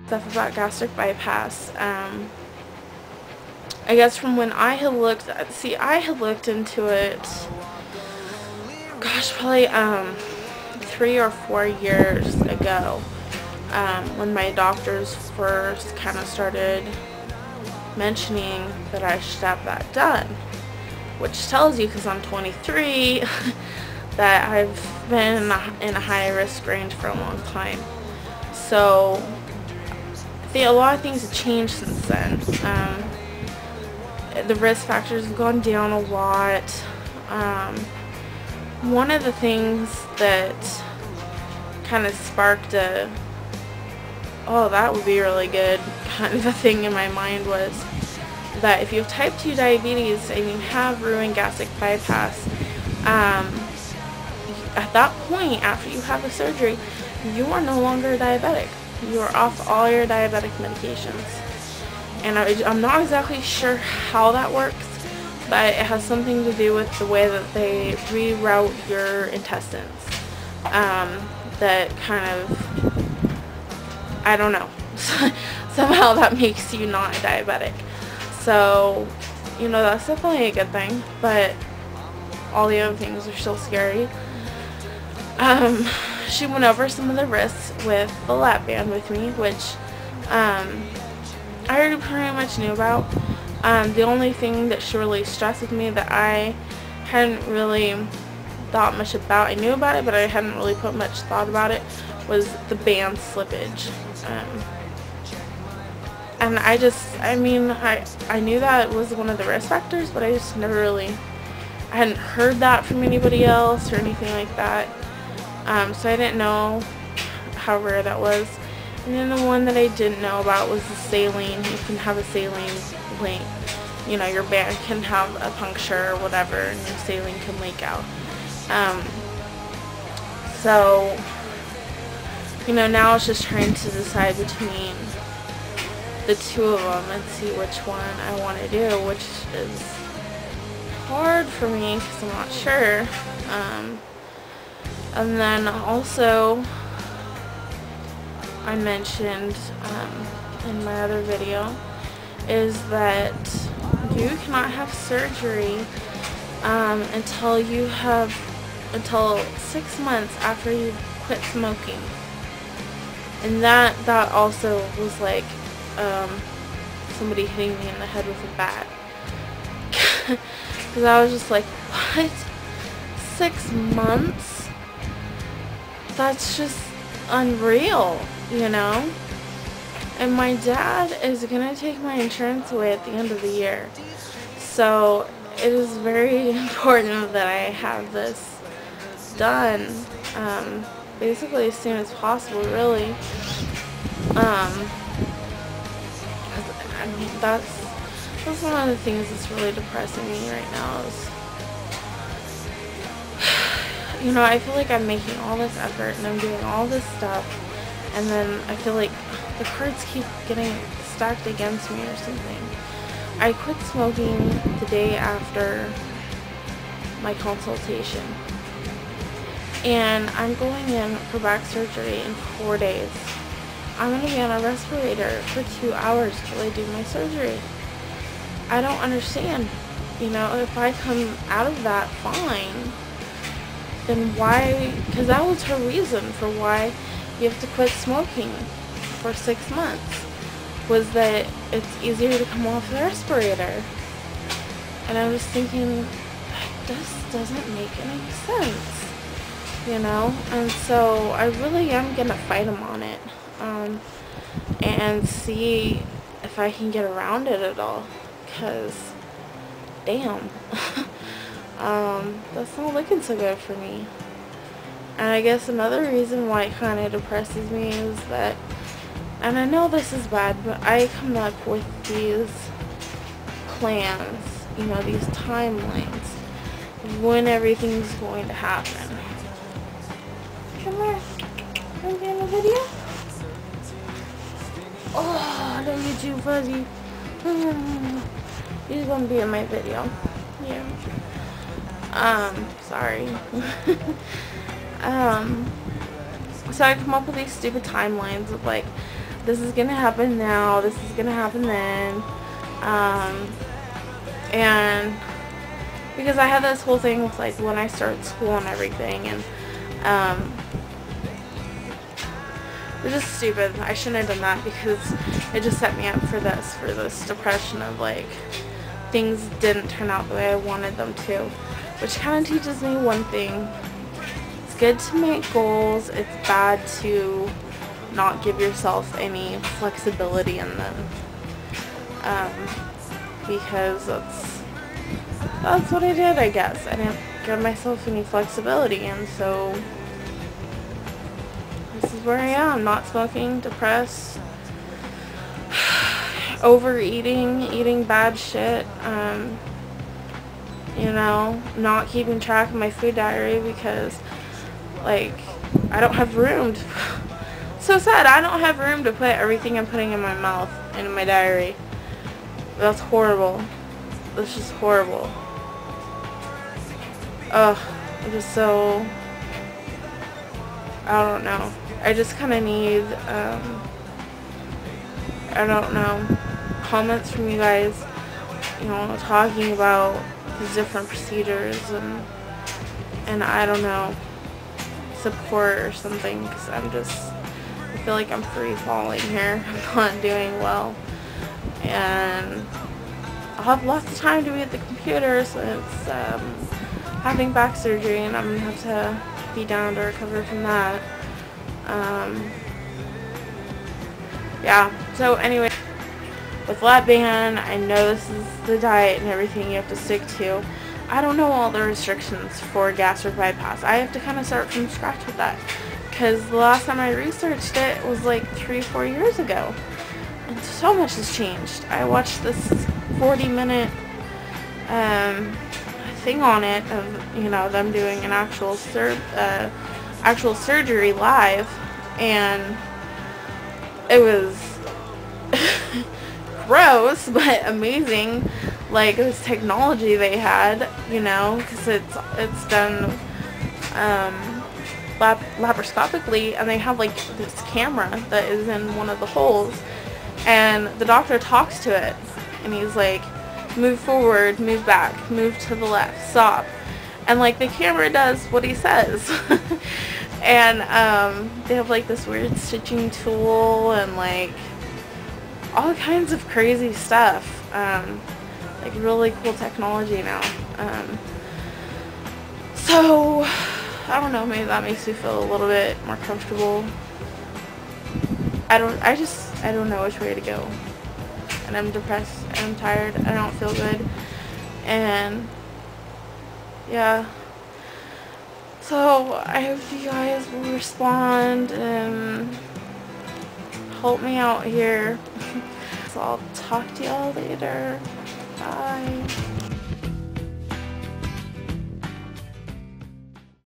stuff about gastric bypass. I guess from when I had looked, I had looked into it, gosh, probably 3 or 4 years ago, when my doctors first kind of started mentioning that I should have that done, which tells you, because I'm 23, that I've been in a high risk range for a long time. So I think a lot of things have changed since then. The risk factors have gone down a lot. One of the things that kind of sparked oh, that would be really good kind of a thing in my mind was that if you have type 2 diabetes and you have ruined gastric bypass, at that point, after you have the surgery, you are no longer diabetic. You are off all your diabetic medications. And I'm not exactly sure how that works, but it has something to do with the way that they reroute your intestines. That kind of, I don't know, somehow that makes you not diabetic. So, you know, that's definitely a good thing, but all the other things are still scary. She went over some of the risks with the lap band with me, which I already pretty much knew about. The only thing that she really stressed with me that I hadn't really thought much about, I knew about it, but I hadn't really put much thought about it, was the band slippage. And I knew that was one of the risk factors, but I just never really, I hadn't heard that from anybody else or anything like that. So I didn't know how rare that was. And then the one that I didn't know about was the saline. You can have a saline leak. You know, your band can have a puncture or whatever, and your saline can leak out. So, you know, now it's just trying to decide between the two of them and see which one I want to do, which is hard for me because I'm not sure. And then also, I mentioned in my other video is that you cannot have surgery until 6 months after you quit smoking. And that also was like somebody hitting me in the head with a bat. Because I was just like, what? 6 months? That's just unreal, you know? And my dad is gonna take my insurance away at the end of the year. So it is very important that I have this done basically as soon as possible, really. I mean, that's one of the things that's really depressing me right now is, you know, I feel like I'm making all this effort and I'm doing all this stuff, and then I feel like the cards keep getting stacked against me or something. I quit smoking the day after my consultation, and I'm going in for back surgery in 4 days. I'm going to be on a respirator for 2 hours till I do my surgery. I don't understand. You know, if I come out of that fine, then why? Because that was her reason for why you have to quit smoking for 6 months, was that it's easier to come off the respirator. And I was thinking, this doesn't make any sense, you know? And so I really am going to fight him on it, and see if I can get around it at all, because damn. That's not looking so good for me. And I guess another reason why it kind of depresses me is that, and I know this is bad, but I come up with these plans, you know, these timelines when everything's going to happen. Come here. Want to be in a video? Oh, don't you too fuzzy. He's gonna be in my video. Yeah. Sorry. So I come up with these stupid timelines of like this is gonna happen now, this is gonna happen then, and because I had this whole thing with like when I start school and everything, and it was just stupid. I shouldn't have done that because it just set me up for this depression of like things didn't turn out the way I wanted them to, which kind of teaches me one thing. It's good to make goals. It's bad to not give yourself any flexibility in them, because that's what I did, I guess. I didn't give myself any flexibility, and so this is where I am, not smoking, depressed, overeating, eating bad shit, you know, not keeping track of my food diary because, like, I don't have room to, so sad, I don't have room to put everything I'm putting in my mouth in my diary. That's horrible. That's just horrible. Ugh, I'm just so, I don't know. I just kind of need, I don't know, comments from you guys, you know, talking about the different procedures and I don't know, support or something, because I feel like I'm free falling here. I'm not doing well, and I'll have lots of time to be at the computer since having back surgery, and I'm gonna have to be down to recover from that. Yeah, so anyway, with lap band, I know this is the diet and everything you have to stick to. I don't know all the restrictions for gastric bypass. I have to kind of start from scratch with that, because the last time I researched it was like 3-4 years ago, and so much has changed. I watched this 40-minute thing on it of, you know, them doing an actual surgery live, and it was gross but amazing. Like, this technology they had, you know, because it's done laparoscopically, and they have like this camera that is in one of the holes, and the doctor talks to it, and he's like, move forward, move back, move to the left, stop, and like the camera does what he says. And they have like this weird stitching tool and like all kinds of crazy stuff, like really cool technology now. So I don't know, maybe that makes me feel a little bit more comfortable. I don't know which way to go, and I'm depressed, and I'm tired, I don't feel good, and yeah. So I hope you guys will respond and help me out here. So I'll talk to y'all later. Bye.